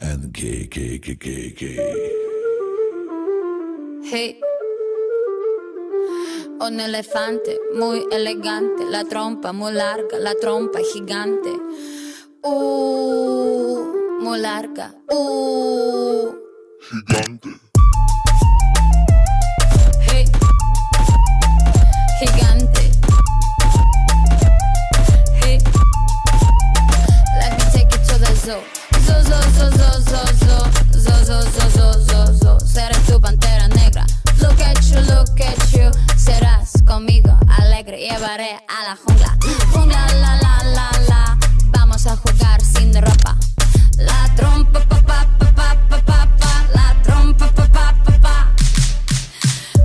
and gay. Hey, un elefante muy elegante, la trompa muy larga, la trompa gigante. Muy larga. Gigante. Hey, gigante. Hey, let me take you to the zoo. Zo. Seré tu pantera negra. Look at you. Serás conmigo alegre. Llevaré a la jungla. Jungla, la. Vamos a jugar sin ropa. La trompa, pa. La trompa, pa.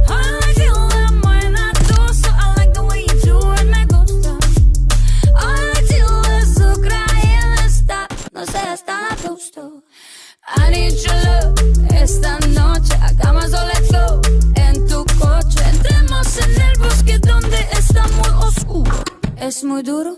I like you when buena tú. So I like the way you do it, me gusta. I like you azúcar y el está. No seas tan justo. I need your love. Esta noche hagamos so let's go. En tu coche entremos en el bosque donde está muy oscuro. Es muy duro.